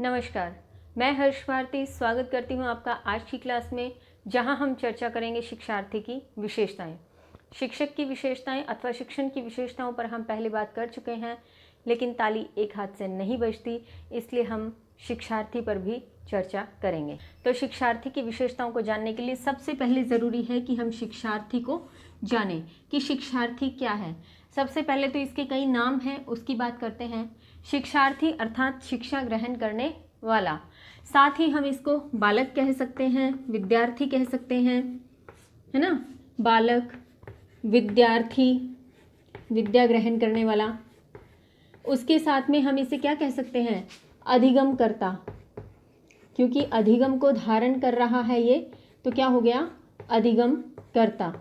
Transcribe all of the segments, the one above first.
नमस्कार, मैं हर्ष भारती स्वागत करती हूँ आपका आज की क्लास में, जहाँ हम चर्चा करेंगे शिक्षार्थी की विशेषताएं। शिक्षक की विशेषताएं अथवा शिक्षण की विशेषताओं पर हम पहले बात कर चुके हैं, लेकिन ताली एक हाथ से नहीं बजती, इसलिए हम शिक्षार्थी पर भी चर्चा करेंगे। तो शिक्षार्थी की विशेषताओं को जानने के लिए सबसे पहले ज़रूरी है कि हम शिक्षार्थी को जानें कि शिक्षार्थी क्या है। सबसे पहले तो इसके कई नाम हैं, उसकी बात करते हैं। शिक्षार्थी अर्थात शिक्षा ग्रहण करने वाला, साथ ही हम इसको बालक कह सकते हैं, विद्यार्थी कह सकते हैं, है ना। बालक, विद्यार्थी, विद्या ग्रहण करने वाला। उसके साथ में हम इसे क्या कह सकते हैं, अधिगम कर्ता, क्योंकि अधिगम को धारण कर रहा है ये, तो क्या हो गया, अधिगम कर्ता।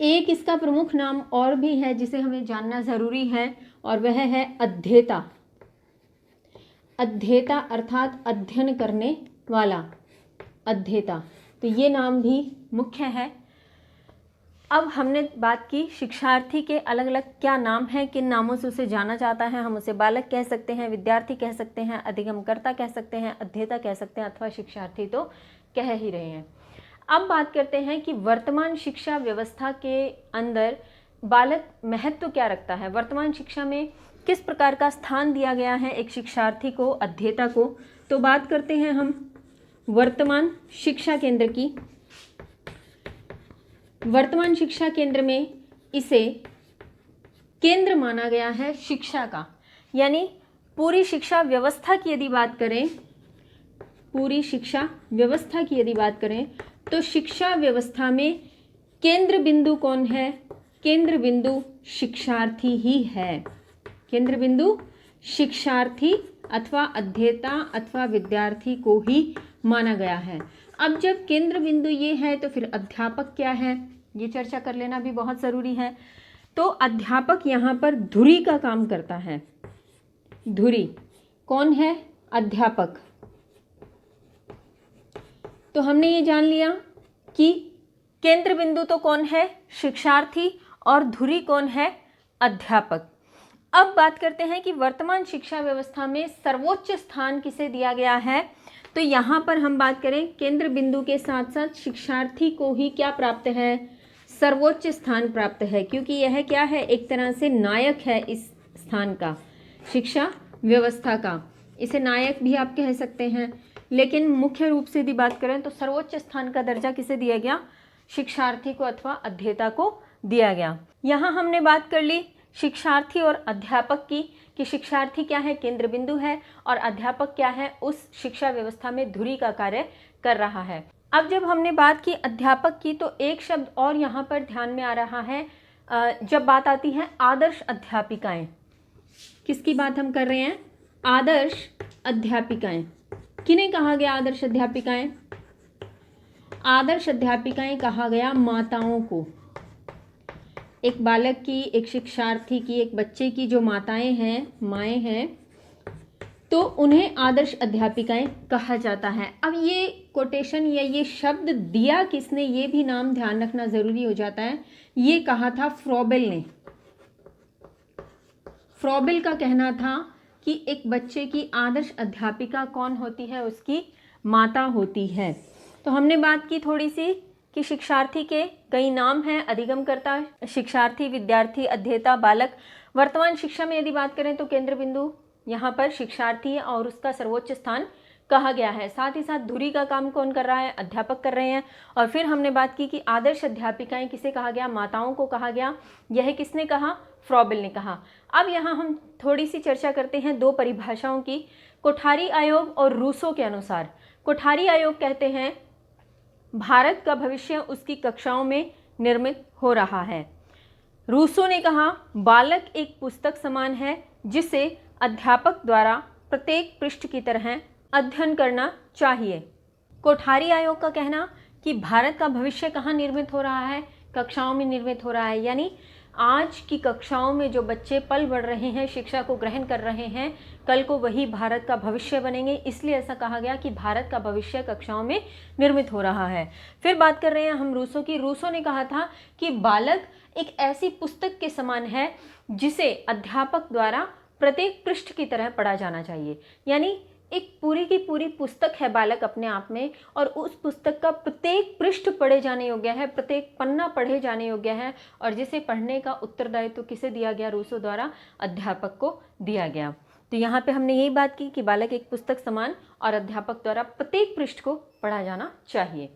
एक इसका प्रमुख नाम और भी है जिसे हमें जानना ज़रूरी है, और वह है अध्येता। अध्येता अर्थात अध्ययन करने वाला, अध्येता। तो ये नाम भी मुख्य है। अब हमने बात की शिक्षार्थी के अलग अलग क्या नाम हैं, किन नामों से उसे जाना जाता है। हम उसे बालक कह सकते हैं, विद्यार्थी कह सकते हैं, अधिगमकर्ता कह सकते हैं, अध्येता कह सकते हैं, अथवा शिक्षार्थी तो कह ही रहे हैं। अब बात करते हैं कि वर्तमान शिक्षा व्यवस्था के अंदर बालक महत्व क्या रखता है, वर्तमान शिक्षा में किस प्रकार का स्थान दिया गया है एक शिक्षार्थी को, अध्येता को। तो बात करते हैं हम वर्तमान शिक्षा केंद्र की। वर्तमान शिक्षा केंद्र में इसे केंद्र माना गया है शिक्षा का, यानी पूरी शिक्षा व्यवस्था की यदि बात करें, पूरी शिक्षा व्यवस्था की यदि बात करें तो शिक्षा व्यवस्था में केंद्र बिंदु कौन है, केंद्र बिंदु शिक्षार्थी ही है। केंद्र बिंदु शिक्षार्थी अथवा अध्येता अथवा विद्यार्थी को ही माना गया है। अब जब केंद्र बिंदु ये है तो फिर अध्यापक क्या है, ये चर्चा कर लेना भी बहुत ज़रूरी है। तो अध्यापक यहाँ पर धुरी का काम करता है। धुरी कौन है, अध्यापक। तो हमने ये जान लिया कि केंद्र बिंदु तो कौन है, शिक्षार्थी, और धुरी कौन है, अध्यापक। अब बात करते हैं कि वर्तमान शिक्षा व्यवस्था में सर्वोच्च स्थान किसे दिया गया है। तो यहाँ पर हम बात करें, केंद्र बिंदु के साथ साथ शिक्षार्थी को ही क्या प्राप्त है, सर्वोच्च स्थान प्राप्त है, क्योंकि यह क्या है, एक तरह से नायक है इस स्थान का, शिक्षा व्यवस्था का। इसे नायक भी आप कह सकते हैं, लेकिन मुख्य रूप से यदि बात करें तो सर्वोच्च स्थान का दर्जा किसे दिया गया, शिक्षार्थी को अथवा अध्येता को दिया गया। यहाँ हमने बात कर ली शिक्षार्थी और अध्यापक की, कि शिक्षार्थी क्या है, केंद्र बिंदु है, और अध्यापक क्या है, उस शिक्षा व्यवस्था में धुरी का कार्य कर रहा है। अब जब हमने बात की अध्यापक की, तो एक शब्द और यहाँ पर ध्यान में आ रहा है, जब बात आती है आदर्श अध्यापिकाएं। किसकी बात हम कर रहे हैं, आदर्श अध्यापिकाएं। किन्हें कहा गया आदर्श अध्यापिकाएं, आदर्श अध्यापिकाएं कहा गया माताओं को। एक बालक की, एक शिक्षार्थी की, एक बच्चे की जो माताएं हैं, माएँ हैं, तो उन्हें आदर्श अध्यापिकाएं कहा जाता है। अब ये कोटेशन या ये शब्द दिया किसने, ये भी नाम ध्यान रखना ज़रूरी हो जाता है। ये कहा था फ्रॉबेल ने। फ्रॉबेल का कहना था कि एक बच्चे की आदर्श अध्यापिका कौन होती है, उसकी माता होती है। तो हमने बात की थोड़ी सी कि शिक्षार्थी के कई नाम हैं, अधिगमकर्ता, शिक्षार्थी, विद्यार्थी, अध्येता, बालक। वर्तमान शिक्षा में यदि बात करें तो केंद्र बिंदु यहाँ पर शिक्षार्थी है और उसका सर्वोच्च स्थान कहा गया है। साथ ही साथ धुरी का काम कौन कर रहा है, अध्यापक कर रहे हैं। और फिर हमने बात की कि आदर्श अध्यापिकाएं किसे कहा गया, माताओं को कहा गया। यह किसने कहा, फ्रॉबेल ने कहा। अब यहाँ हम थोड़ी सी चर्चा करते हैं दो परिभाषाओं की, कोठारी आयोग और रूसो के अनुसार। कोठारी आयोग कहते हैं भारत का भविष्य उसकी कक्षाओं में निर्मित हो रहा है। रूसो ने कहा बालक एक पुस्तक समान है जिसे अध्यापक द्वारा प्रत्येक पृष्ठ की तरह अध्ययन करना चाहिए। कोठारी आयोग का कहना कि भारत का भविष्य कहाँ निर्मित हो रहा है, कक्षाओं में निर्मित हो रहा है, यानी आज की कक्षाओं में जो बच्चे पल बढ़ रहे हैं, शिक्षा को ग्रहण कर रहे हैं, कल को वही भारत का भविष्य बनेंगे। इसलिए ऐसा कहा गया कि भारत का भविष्य कक्षाओं में निर्मित हो रहा है। फिर बात कर रहे हैं हम रूसो की। रूसो ने कहा था कि बालक एक ऐसी पुस्तक के समान है जिसे अध्यापक द्वारा प्रत्येक पृष्ठ की तरह पढ़ा जाना चाहिए। यानी एक पूरी की पूरी पुस्तक है बालक अपने आप में, और उस पुस्तक का प्रत्येक पृष्ठ पढ़े जाने योग्य है, प्रत्येक पन्ना पढ़े जाने योग्य है, और जिसे पढ़ने का उत्तरदायित्व तो किसे दिया गया? रूसो द्वारा अध्यापक को दिया गया। तो यहाँ पे हमने यही बात की कि बालक एक पुस्तक समान और अध्यापक द्वारा प्रत्येक पृष्ठ को पढ़ा जाना चाहिए।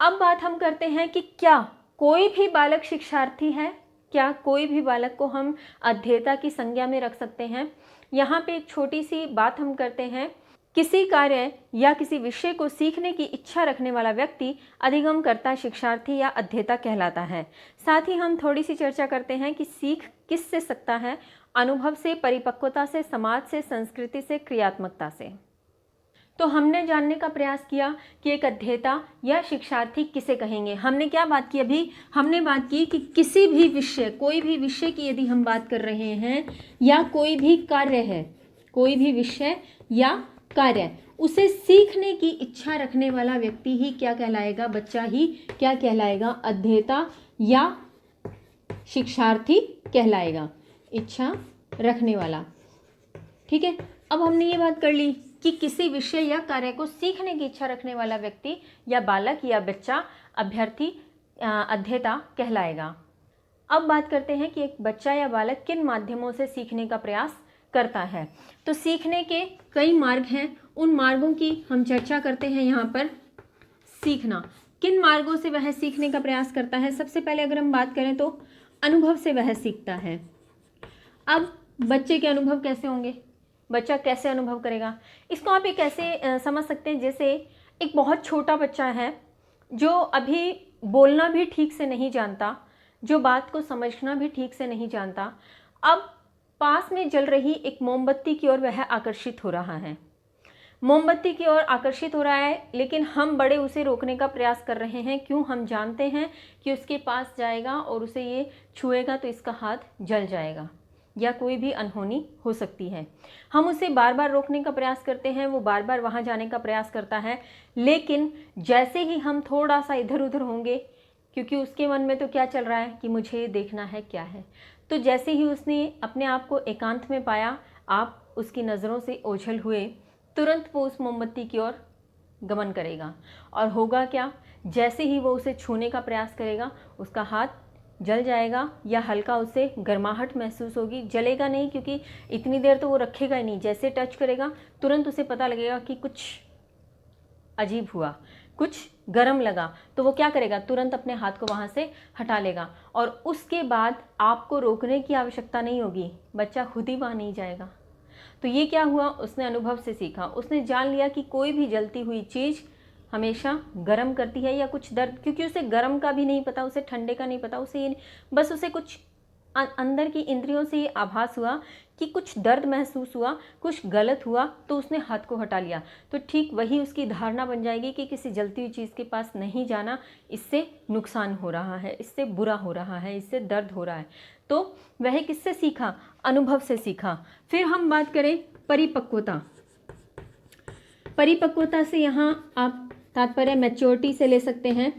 अब बात हम करते हैं कि क्या कोई भी बालक शिक्षार्थी है? क्या कोई भी बालक को हम अध्येता की संज्ञा में रख सकते हैं? यहाँ पे एक छोटी सी बात हम करते हैं। किसी कार्य या किसी विषय को सीखने की इच्छा रखने वाला व्यक्ति अधिगमकर्ता, शिक्षार्थी या अध्येता कहलाता है। साथ ही हम थोड़ी सी चर्चा करते हैं कि सीख किससे सकता है? अनुभव से, परिपक्वता से, समाज से, संस्कृति से, क्रियात्मकता से। तो हमने जानने का प्रयास किया कि एक अध्येता या शिक्षार्थी किसे कहेंगे। हमने क्या बात की? अभी हमने बात की कि किसी भी विषय, कोई भी विषय की यदि हम बात कर रहे हैं, या कोई भी कार्य है, कोई भी विषय या कार्य, उसे सीखने की इच्छा रखने वाला व्यक्ति ही क्या कहलाएगा? बच्चा ही क्या कहलाएगा? अध्येता या शिक्षार्थी कहलाएगा, इच्छा रखने वाला। ठीक है, अब हमने ये बात कर ली कि किसी विषय या कार्य को सीखने की इच्छा रखने वाला व्यक्ति या बालक या बच्चा अभ्यर्थी अध्येता कहलाएगा। अब बात करते हैं कि एक बच्चा या बालक किन माध्यमों से सीखने का प्रयास करता है। तो सीखने के कई मार्ग हैं, उन मार्गों की हम चर्चा करते हैं यहाँ पर। सीखना, किन मार्गों से वह सीखने का प्रयास करता है? सबसे पहले अगर हम बात करें तो अनुभव से वह सीखता है। अब बच्चे के अनुभव कैसे होंगे? बच्चा कैसे अनुभव करेगा? इसको आप एक ऐसे समझ सकते हैं, जैसे एक बहुत छोटा बच्चा है जो अभी बोलना भी ठीक से नहीं जानता, जो बात को समझना भी ठीक से नहीं जानता। अब पास में जल रही एक मोमबत्ती की ओर वह आकर्षित हो रहा है, मोमबत्ती की ओर आकर्षित हो रहा है, लेकिन हम बड़े उसे रोकने का प्रयास कर रहे हैं। क्यों? हम जानते हैं कि उसके पास जाएगा और उसे ये छुएगा तो इसका हाथ जल जाएगा या कोई भी अनहोनी हो सकती है। हम उसे बार बार रोकने का प्रयास करते हैं, वो बार बार वहाँ जाने का प्रयास करता है, लेकिन जैसे ही हम थोड़ा सा इधर उधर होंगे, क्योंकि उसके मन में तो क्या चल रहा है कि मुझे देखना है क्या है, तो जैसे ही उसने अपने आप को एकांत में पाया, आप उसकी नज़रों से ओझल हुए, तुरंत वो उस मोमबत्ती की ओर गमन करेगा। और होगा क्या? जैसे ही वो उसे छूने का प्रयास करेगा, उसका हाथ जल जाएगा या हल्का उसे गर्माहट महसूस होगी। जलेगा नहीं, क्योंकि इतनी देर तो वो रखेगा ही नहीं। जैसे टच करेगा तुरंत उसे पता लगेगा कि कुछ अजीब हुआ, कुछ गर्म लगा, तो वो क्या करेगा? तुरंत अपने हाथ को वहाँ से हटा लेगा, और उसके बाद आपको रोकने की आवश्यकता नहीं होगी, बच्चा खुद ही वहाँ नहीं जाएगा। तो ये क्या हुआ? उसने अनुभव से सीखा, उसने जान लिया कि कोई भी जलती हुई चीज़ हमेशा गर्म करती है या कुछ दर्द, क्योंकि उसे गर्म का भी नहीं पता, उसे ठंडे का नहीं पता, उसे ये बस उसे कुछ अंदर की इंद्रियों से ये आभास हुआ कि कुछ दर्द महसूस हुआ, कुछ गलत हुआ, तो उसने हाथ को हटा लिया। तो ठीक वही उसकी धारणा बन जाएगी कि किसी जलती हुई चीज़ के पास नहीं जाना, इससे नुकसान हो रहा है, इससे बुरा हो रहा है, इससे दर्द हो रहा है। तो वह किससे सीखा? अनुभव से सीखा। फिर हम बात करें परिपक्वता। परिपक्वता से यहाँ आप तात्पर्य मैच्योरिटी से ले सकते हैं।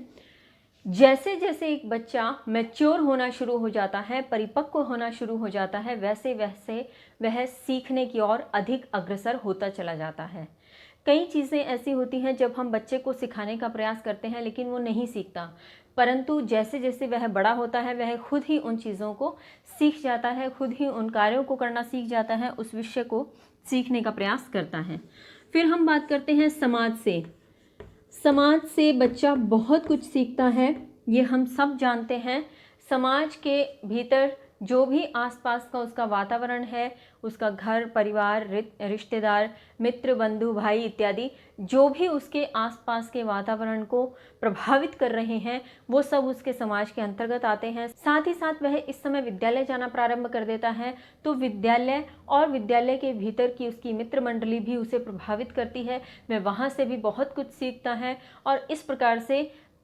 जैसे जैसे एक बच्चा मैच्योर होना शुरू हो जाता है, परिपक्व होना शुरू हो जाता है, वैसे वैसे वह सीखने की ओर अधिक अग्रसर होता चला जाता है। कई चीज़ें ऐसी होती हैं जब हम बच्चे को सिखाने का प्रयास करते हैं लेकिन वो नहीं सीखता, परंतु जैसे जैसे वह बड़ा होता है वह खुद ही उन चीज़ों को सीख जाता है, खुद ही उन कार्यों को करना सीख जाता है, उस विषय को सीखने का प्रयास करता है। फिर हम बात करते हैं समाज से। समाज से बच्चा बहुत कुछ सीखता है, ये हम सब जानते हैं। समाज के भीतर जो भी आसपास का उसका वातावरण है, उसका घर परिवार, रिश्तेदार, मित्र, बंधु, भाई इत्यादि, जो भी उसके आसपास के वातावरण को प्रभावित कर रहे हैं, वो सब उसके समाज के अंतर्गत आते हैं। साथ ही साथ वह इस समय विद्यालय जाना प्रारंभ कर देता है, तो विद्यालय और विद्यालय के भीतर की उसकी मित्र मंडली भी उसे प्रभावित करती है, वह वहाँ से भी बहुत कुछ सीखता है, और इस प्रकार से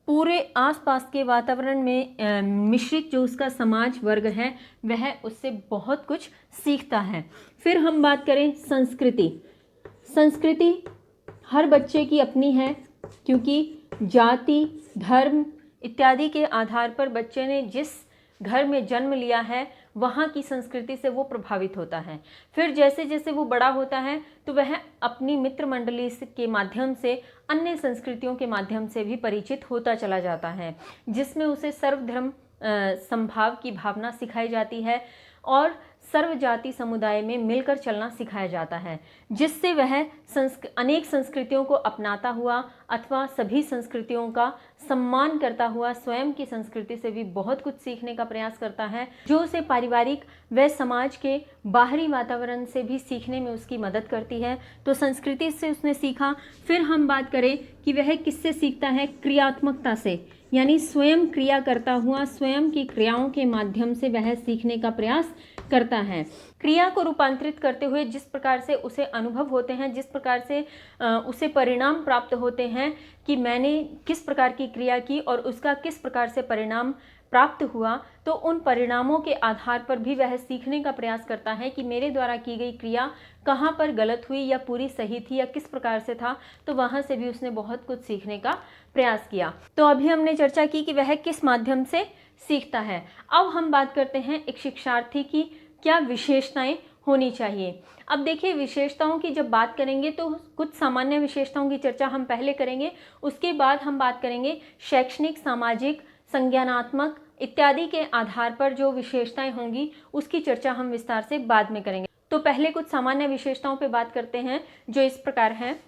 पूरे आसपास के वातावरण में मिश्रित जो उसका समाज वर्ग है वह उससे बहुत कुछ सीखता है। फिर हम बात करें संस्कृति। संस्कृति हर बच्चे की अपनी है, क्योंकि जाति, धर्म इत्यादि के आधार पर बच्चे ने जिस घर में जन्म लिया है वहाँ की संस्कृति से वो प्रभावित होता है। फिर जैसे जैसे वो बड़ा होता है तो वह अपनी मित्र मंडली के माध्यम से अन्य संस्कृतियों के माध्यम से भी परिचित होता चला जाता है, जिसमें उसे सर्वधर्म समभाव की भावना सिखाई जाती है और सर्व जाति समुदाय में मिलकर चलना सिखाया जाता है, जिससे वह अनेक संस्कृतियों को अपनाता हुआ अथवा सभी संस्कृतियों का सम्मान करता हुआ स्वयं की संस्कृति से भी बहुत कुछ सीखने का प्रयास करता है, जो उसे पारिवारिक व समाज के बाहरी वातावरण से भी सीखने में उसकी मदद करती है। तो संस्कृति से उसने सीखा। फिर हम बात करें कि वह किससे सीखता है, क्रियात्मकता से, यानी स्वयं क्रिया करता हुआ स्वयं की क्रियाओं के माध्यम से वह सीखने का प्रयास करता है। क्रिया को रूपांतरित करते हुए जिस प्रकार से उसे अनुभव होते हैं, जिस प्रकार से उसे परिणाम प्राप्त होते हैं कि मैंने किस प्रकार की क्रिया की और उसका किस प्रकार से परिणाम प्राप्त हुआ, तो उन परिणामों के आधार पर भी वह सीखने का प्रयास करता है कि मेरे द्वारा की गई क्रिया कहाँ पर गलत हुई या पूरी सही थी या किस प्रकार से था। तो वहाँ से भी उसने बहुत कुछ सीखने का प्रयास किया। तो अभी हमने चर्चा की कि वह किस माध्यम से सीखता है। अब हम बात करते हैं एक शिक्षार्थी की क्या विशेषताएं होनी चाहिए। अब देखिए, विशेषताओं की जब बात करेंगे तो कुछ सामान्य विशेषताओं की चर्चा हम पहले करेंगे, उसके बाद हम बात करेंगे शैक्षणिक, सामाजिक, संज्ञानात्मक इत्यादि के आधार पर जो विशेषताएं होंगी उसकी चर्चा हम विस्तार से बाद में करेंगे। तो पहले कुछ सामान्य विशेषताओं पर बात करते हैं जो इस प्रकार हैं।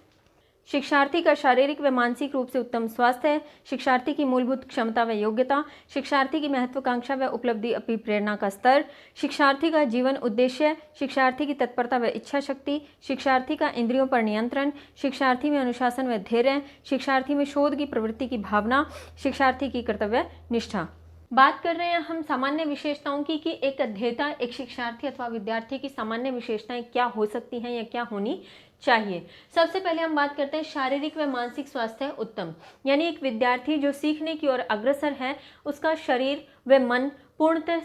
शिक्षार्थी का शारीरिक व मानसिक रूप से उत्तम स्वास्थ्य है, शिक्षार्थी की मूलभूत क्षमता व योग्यता, शिक्षार्थी की महत्वाकांक्षा व उपलब्धि अभिप्रेरणा का स्तर, शिक्षार्थी का जीवन उद्देश्य, शिक्षार्थी की तत्परता व इच्छा शक्ति, शिक्षार्थी का इंद्रियों पर नियंत्रण, शिक्षार्थी में अनुशासन व धैर्य, शिक्षार्थी में शोध की प्रवृत्ति की भावना, शिक्षार्थी की कर्तव्य निष्ठा। बात कर रहे हैं हम सामान्य विशेषताओं की कि एक अध्येता, एक शिक्षार्थी अथवा विद्यार्थी की सामान्य विशेषताएं क्या हो सकती हैं या क्या होनी चाहिए। सबसे पहले हम बात करते हैं शारीरिक व मानसिक स्वास्थ्य उत्तम, यानी एक विद्यार्थी जो सीखने की ओर अग्रसर है उसका शरीर व मन पूर्णतः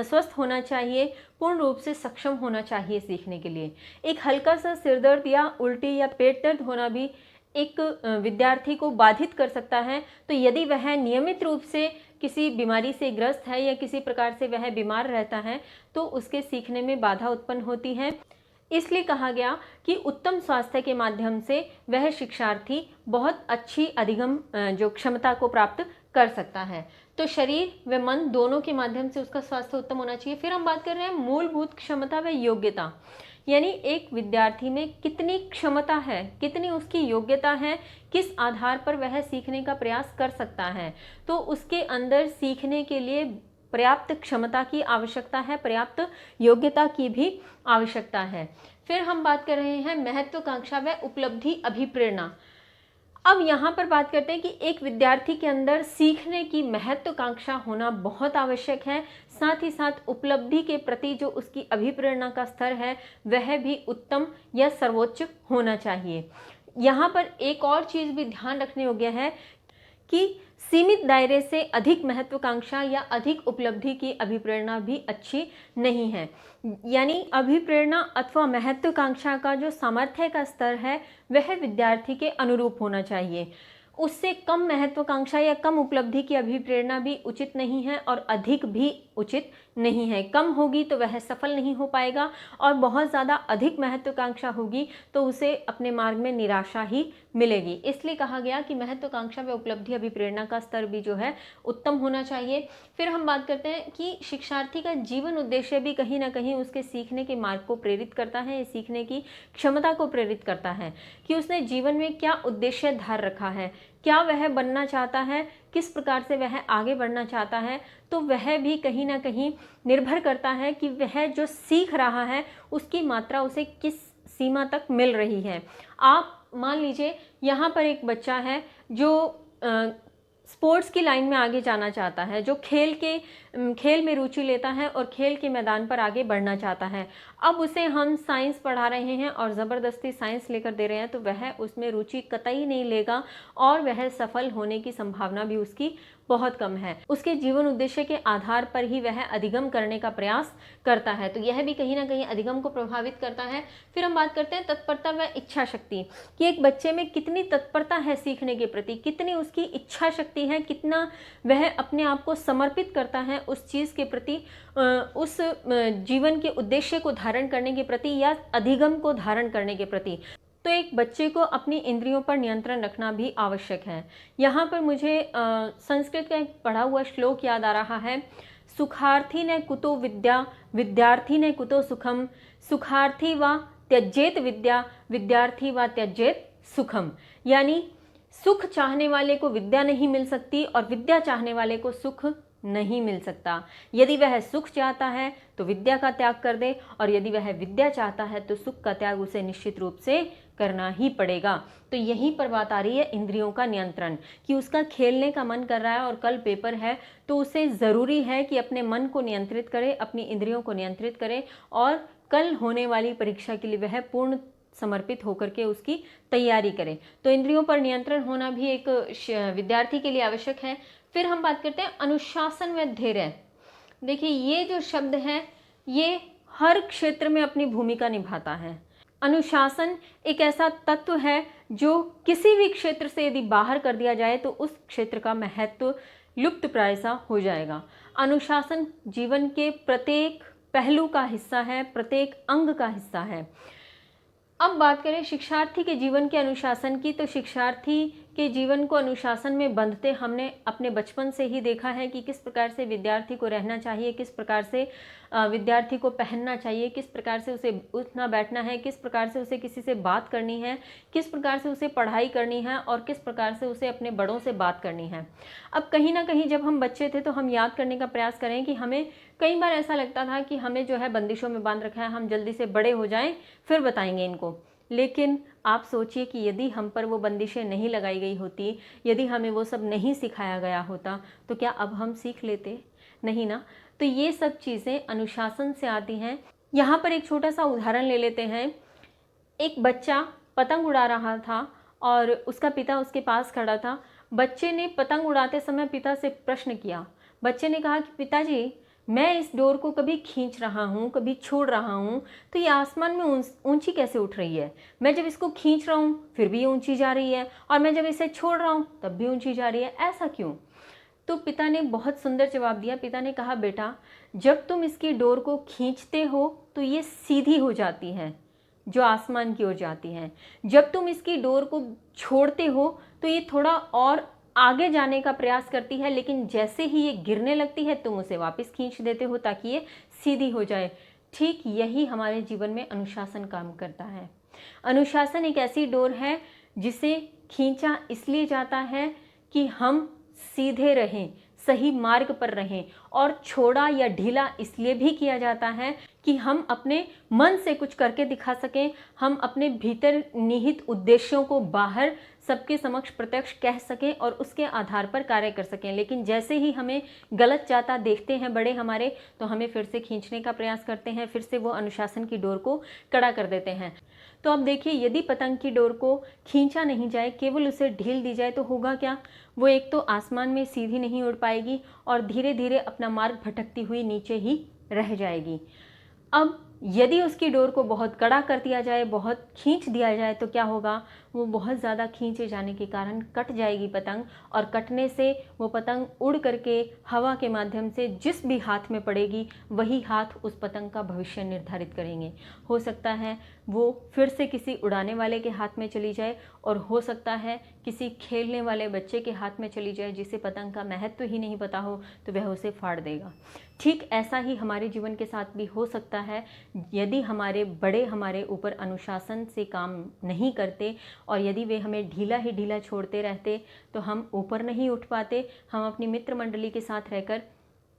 स्वस्थ होना चाहिए, पूर्ण रूप से सक्षम होना चाहिए सीखने के लिए। एक हल्का सा सिरदर्द या उल्टी या पेट दर्द होना भी एक विद्यार्थी को बाधित कर सकता है। तो यदि वह नियमित रूप से किसी बीमारी से ग्रस्त है या किसी प्रकार से वह बीमार रहता है तो उसके सीखने में बाधा उत्पन्न होती है। इसलिए कहा गया कि उत्तम स्वास्थ्य के माध्यम से वह शिक्षार्थी बहुत अच्छी अधिगम जो क्षमता को प्राप्त कर सकता है। तो शरीर व मन दोनों के माध्यम से उसका स्वास्थ्य उत्तम होना चाहिए। फिर हम बात कर रहे हैं मूलभूत क्षमता व योग्यता, यानी एक विद्यार्थी में कितनी क्षमता है, कितनी उसकी योग्यता है, किस आधार पर वह सीखने का प्रयास कर सकता है। तो उसके अंदर सीखने के लिए पर्याप्त क्षमता की आवश्यकता है, पर्याप्त योग्यता की भी आवश्यकता है। फिर हम बात कर रहे हैं महत्वाकांक्षा व उपलब्धि अभिप्रेरणा। अब यहाँ पर बात करते हैं कि एक विद्यार्थी के अंदर सीखने की महत्वाकांक्षा होना बहुत आवश्यक है, साथ ही साथ उपलब्धि के प्रति जो उसकी अभिप्रेरणा का स्तर है वह भी उत्तम या सर्वोच्च होना चाहिए। यहाँ पर एक और चीज़ भी ध्यान रखने योग्य है कि सीमित दायरे से अधिक महत्वाकांक्षा या अधिक उपलब्धि की अभिप्रेरणा भी अच्छी नहीं है। यानी अभिप्रेरणा अथवा महत्वाकांक्षा का जो सामर्थ्य का स्तर है वह विद्यार्थी के अनुरूप होना चाहिए। उससे कम महत्वाकांक्षा या कम उपलब्धि की अभिप्रेरणा भी उचित नहीं है और अधिक भी उचित नहीं है। कम होगी तो वह सफल नहीं हो पाएगा और बहुत ज़्यादा अधिक महत्वाकांक्षा होगी तो उसे अपने मार्ग में निराशा ही मिलेगी। इसलिए कहा गया कि महत्वाकांक्षा व उपलब्धि अभिप्रेरणा का स्तर भी जो है उत्तम होना चाहिए। फिर हम बात करते हैं कि शिक्षार्थी का जीवन उद्देश्य भी कहीं ना कहीं उसके सीखने के मार्ग को प्रेरित करता है, सीखने की क्षमता को प्रेरित करता है कि उसने जीवन में क्या उद्देश्य धार रखा है, क्या वह बनना चाहता है, किस प्रकार से वह आगे बढ़ना चाहता है। तो वह भी कहीं ना कहीं निर्भर करता है कि वह जो सीख रहा है उसकी मात्रा उसे किस सीमा तक मिल रही है। आप मान लीजिए यहाँ पर एक बच्चा है जो स्पोर्ट्स की लाइन में आगे जाना चाहता है, जो खेल में रुचि लेता है और खेल के मैदान पर आगे बढ़ना चाहता है। अब उसे हम साइंस पढ़ा रहे हैं और ज़बरदस्ती साइंस लेकर दे रहे हैं तो वह उसमें रुचि कतई नहीं लेगा और वह सफल होने की संभावना भी उसकी बहुत कम है। उसके जीवन उद्देश्य के आधार पर ही वह अधिगम करने का प्रयास करता है, तो यह भी कहीं ना कहीं अधिगम को प्रभावित करता है। फिर हम बात करते हैं तत्परता व इच्छा शक्ति, कि एक बच्चे में कितनी तत्परता है सीखने के प्रति, कितनी उसकी इच्छा शक्ति है, कितना वह अपने आप को समर्पित करता है उस चीज़ के प्रति, उस जीवन के उद्देश्य को धारण करने के प्रति या अधिगम को धारण करने के प्रति। तो एक बच्चे को अपनी इंद्रियों पर नियंत्रण रखना भी आवश्यक है। यहाँ पर मुझे संस्कृत का एक पढ़ा हुआ श्लोक याद आ रहा है, सुखार्थी न कुतो विद्या, विद्यार्थी न कुतो सुखम, सुखार्थी वा त्यजेत विद्या, विद्यार्थी वा त्यजेत सुखम। यानी सुख चाहने वाले को विद्या नहीं मिल सकती और विद्या चाहने वाले को सुख नहीं मिल सकता। यदि वह सुख चाहता है तो विद्या का त्याग कर दे, और यदि वह विद्या चाहता है तो सुख का त्याग उसे निश्चित रूप से करना ही पड़ेगा। तो यहीं पर बात आ रही है इंद्रियों का नियंत्रण, कि उसका खेलने का मन कर रहा है और कल पेपर है, तो उसे ज़रूरी है कि अपने मन को नियंत्रित करे, अपनी इंद्रियों को नियंत्रित करे, और कल होने वाली परीक्षा के लिए वह पूर्ण समर्पित होकर के उसकी तैयारी करें। तो इंद्रियों पर नियंत्रण होना भी एक विद्यार्थी के लिए आवश्यक है। फिर हम बात करते हैं अनुशासन व धैर्य। देखिए ये जो शब्द है ये हर क्षेत्र में अपनी भूमिका निभाता है। अनुशासन एक ऐसा तत्व है जो किसी भी क्षेत्र से यदि बाहर कर दिया जाए तो उस क्षेत्र का महत्व लुप्त प्राय सा हो जाएगा। अनुशासन जीवन के प्रत्येक पहलू का हिस्सा है, प्रत्येक अंग का हिस्सा है। अब बात करें शिक्षार्थी के जीवन के अनुशासन की, तो शिक्षार्थी के जीवन को अनुशासन में बंधते हमने अपने बचपन से ही देखा है कि किस प्रकार से विद्यार्थी को रहना चाहिए, किस प्रकार से विद्यार्थी को पहनना चाहिए, किस प्रकार से उसे उठना बैठना है, किस प्रकार से उसे किसी से बात करनी है, किस प्रकार से उसे पढ़ाई करनी है, और किस प्रकार से उसे अपने बड़ों से बात करनी है। अब कहीं ना कहीं जब हम बच्चे थे तो हम याद करने का प्रयास करें कि हमें कई बार ऐसा लगता था कि हमें जो है बंदिशों में बांध रखा है, हम जल्दी से बड़े हो जाएं फिर बताएंगे इनको। लेकिन आप सोचिए कि यदि हम पर वो बंदिशें नहीं लगाई गई होती, यदि हमें वो सब नहीं सिखाया गया होता, तो क्या अब हम सीख लेते? नहीं ना। तो ये सब चीज़ें अनुशासन से आती हैं। यहाँ पर एक छोटा सा उदाहरण ले लेते हैं। एक बच्चा पतंग उड़ा रहा था और उसका पिता उसके पास खड़ा था। बच्चे ने पतंग उड़ाते समय पिता से प्रश्न किया। बच्चे ने कहा कि पिताजी, मैं इस डोर को कभी खींच रहा हूँ, कभी छोड़ रहा हूँ, तो ये आसमान में ऊंची कैसे उठ रही है? मैं जब इसको खींच रहा हूँ फिर भी ये ऊंची जा रही है, और मैं जब इसे छोड़ रहा हूँ तब भी ऊंची जा रही है, ऐसा क्यों? तो पिता ने बहुत सुंदर जवाब दिया। पिता ने कहा, बेटा, जब तुम इसकी डोर को खींचते हो तो ये सीधी हो जाती है, जो आसमान की ओर जाती है। जब तुम इसकी डोर को छोड़ते हो तो ये थोड़ा और आगे जाने का प्रयास करती है, लेकिन जैसे ही ये गिरने लगती है तुम उसे वापस खींच देते हो ताकि ये सीधी हो जाए। ठीक यही हमारे जीवन में अनुशासन काम करता है। अनुशासन एक ऐसी डोर है जिसे खींचा इसलिए जाता है कि हम सीधे रहें, सही मार्ग पर रहें, और छोड़ा या ढीला इसलिए भी किया जाता है कि हम अपने मन से कुछ करके दिखा सकें, हम अपने भीतर निहित उद्देश्यों को बाहर सबके समक्ष प्रत्यक्ष कह सकें और उसके आधार पर कार्य कर सकें। लेकिन जैसे ही हमें गलत जाता देखते हैं बड़े हमारे, तो हमें फिर से खींचने का प्रयास करते हैं, फिर से वो अनुशासन की डोर को कड़ा कर देते हैं। तो अब देखिए, यदि पतंग की डोर को खींचा नहीं जाए, केवल उसे ढील दी जाए, तो होगा क्या? वो एक तो आसमान में सीधी नहीं उड़ पाएगी और धीरे धीरे अपना मार्ग भटकती हुई नीचे ही रह जाएगी। अब यदि उसकी डोर को बहुत कड़ा कर दिया जाए, बहुत खींच दिया जाए, तो क्या होगा? वो बहुत ज़्यादा खींचे जाने के कारण कट जाएगी पतंग, और कटने से वो पतंग उड़ करके हवा के माध्यम से जिस भी हाथ में पड़ेगी वही हाथ उस पतंग का भविष्य निर्धारित करेंगे। हो सकता है वो फिर से किसी उड़ाने वाले के हाथ में चली जाए, और हो सकता है किसी खेलने वाले बच्चे के हाथ में चली जाए जिसे पतंग का महत्व ही नहीं पता हो, तो वह उसे फाड़ देगा। ठीक ऐसा ही हमारे जीवन के साथ भी हो सकता है। यदि हमारे बड़े हमारे ऊपर अनुशासन से काम नहीं करते और यदि वे हमें ढीला ही ढीला छोड़ते रहते, तो हम ऊपर नहीं उठ पाते। हम अपनी मित्र मंडली के साथ रहकर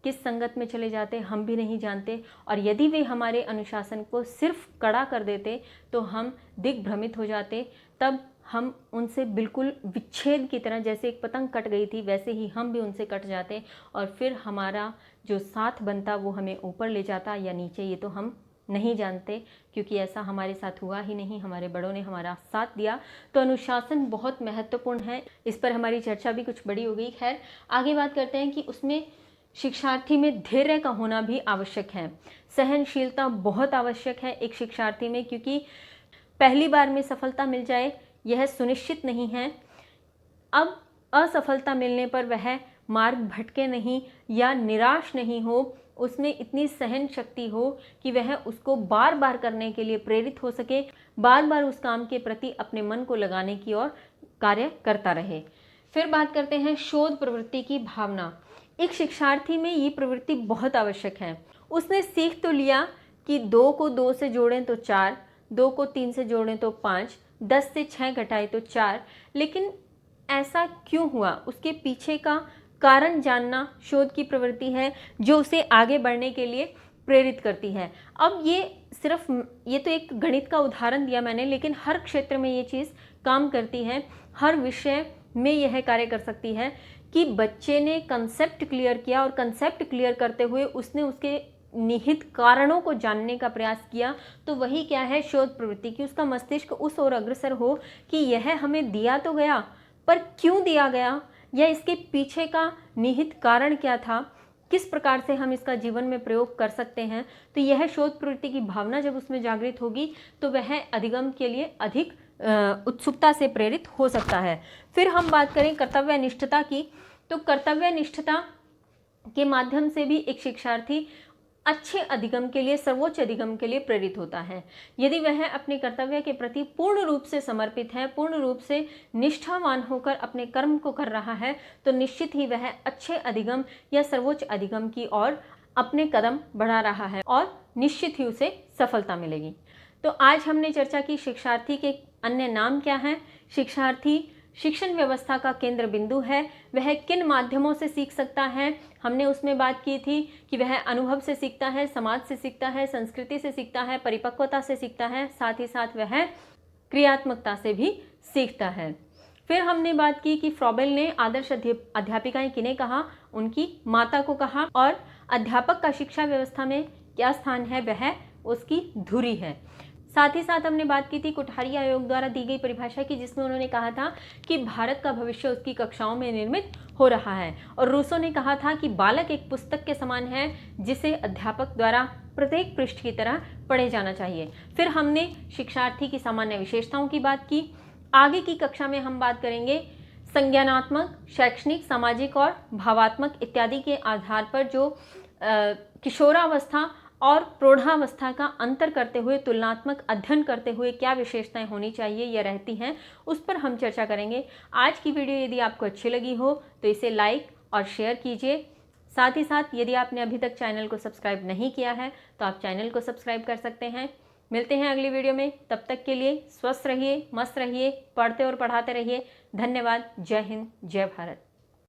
किस संगत में चले जाते हम भी नहीं जानते, और यदि वे हमारे अनुशासन को सिर्फ कड़ा कर देते तो हम दिग्भ्रमित हो जाते। तब हम उनसे बिल्कुल विच्छेद की तरह, जैसे एक पतंग कट गई थी वैसे ही हम भी उनसे कट जाते, और फिर हमारा जो साथ बनता वो हमें ऊपर ले जाता या नीचे, ये तो हम नहीं जानते, क्योंकि ऐसा हमारे साथ हुआ ही नहीं, हमारे बड़ों ने हमारा साथ दिया। तो अनुशासन बहुत महत्वपूर्ण है, इस पर हमारी चर्चा भी कुछ बड़ी हो गई। खैर, आगे बात करते हैं कि उसमें शिक्षार्थी में धैर्य का होना भी आवश्यक है, सहनशीलता बहुत आवश्यक है एक शिक्षार्थी में, क्योंकि पहली बार में सफलता मिल जाए यह सुनिश्चित नहीं है। अब असफलता मिलने पर वह मार्ग भटके नहीं या निराश नहीं हो, उसमें इतनी सहन शक्ति हो कि वह उसको बार बार करने के लिए प्रेरित हो सके, बार बार उस काम के प्रति अपने मन को लगाने की ओर कार्य करता रहे। फिर बात करते हैं शोध प्रवृत्ति की भावना। एक शिक्षार्थी में ये प्रवृत्ति बहुत आवश्यक है। उसने सीख तो लिया कि 2 को 2 से जोड़ें तो 4, 2 को 3 से जोड़ें तो 5, 10 से 6 घटाएं तो 4, लेकिन ऐसा क्यों हुआ, उसके पीछे का कारण जानना शोध की प्रवृत्ति है जो उसे आगे बढ़ने के लिए प्रेरित करती है। अब ये तो एक गणित का उदाहरण दिया मैंने, लेकिन हर क्षेत्र में ये चीज़ काम करती है, हर विषय में यह कार्य कर सकती है कि बच्चे ने कंसेप्ट क्लियर किया और कंसेप्ट क्लियर करते हुए उसने उसके निहित कारणों को जानने का प्रयास किया। तो वही क्या है, शोध प्रवृत्ति की, उसका मस्तिष्क उस ओर अग्रसर हो कि यह हमें दिया तो गया, पर क्यों दिया गया या इसके पीछे का निहित कारण क्या था, किस प्रकार से हम इसका जीवन में प्रयोग कर सकते हैं। तो यह शोध प्रवृत्ति की भावना जब उसमें जागृत होगी तो वह अधिगम के लिए अधिक उत्सुकता से प्रेरित हो सकता है। फिर हम बात करें कर्तव्यनिष्ठता की, तो कर्तव्यनिष्ठता के माध्यम से भी एक शिक्षार्थी अच्छे अधिगम के लिए, सर्वोच्च अधिगम के लिए प्रेरित होता है। यदि वह अपने कर्तव्य के प्रति पूर्ण रूप से समर्पित है, पूर्ण रूप से निष्ठावान होकर अपने कर्म को कर रहा है, तो निश्चित ही वह अच्छे अधिगम या सर्वोच्च अधिगम की ओर अपने कदम बढ़ा रहा है और निश्चित ही उसे सफलता मिलेगी। तो आज हमने चर्चा की शिक्षार्थी के अन्य नाम क्या हैं। शिक्षार्थी शिक्षण व्यवस्था का केंद्र बिंदु है। वह किन माध्यमों से सीख सकता है, हमने उसमें बात की थी कि वह अनुभव से सीखता है, समाज से सीखता है, संस्कृति से सीखता है, परिपक्वता से सीखता है, साथ ही साथ वह क्रियात्मकता से भी सीखता है। फिर हमने बात की कि फ्रॉबेल ने आदर्श अध्यापिकाएं किन्हें कहा, उनकी माता को कहा, और अध्यापक का शिक्षा व्यवस्था में क्या स्थान है, वह उसकी धुरी है। साथ ही साथ हमने बात की थी कोठारी आयोग द्वारा दी गई परिभाषा की, जिसमें उन्होंने कहा था कि भारत का भविष्य उसकी कक्षाओं में निर्मित हो रहा है, और रूसो ने कहा था कि बालक एक पुस्तक के समान है जिसे अध्यापक द्वारा प्रत्येक पृष्ठ की तरह पढ़े जाना चाहिए। फिर हमने शिक्षार्थी की सामान्य विशेषताओं की बात की। आगे की कक्षा में हम बात करेंगे संज्ञानात्मक, शैक्षणिक, सामाजिक और भावात्मक इत्यादि के आधार पर जो किशोरावस्था और प्रौढ़ावस्था का अंतर करते हुए, तुलनात्मक अध्ययन करते हुए क्या विशेषताएं होनी चाहिए या रहती हैं, उस पर हम चर्चा करेंगे। आज की वीडियो यदि आपको अच्छी लगी हो तो इसे लाइक और शेयर कीजिए। साथ ही साथ यदि आपने अभी तक चैनल को सब्सक्राइब नहीं किया है तो आप चैनल को सब्सक्राइब कर सकते हैं। मिलते हैं अगली वीडियो में, तब तक के लिए स्वस्थ रहिए, मस्त रहिए, पढ़ते और पढ़ाते रहिए। धन्यवाद। जय हिंद, जय भारत।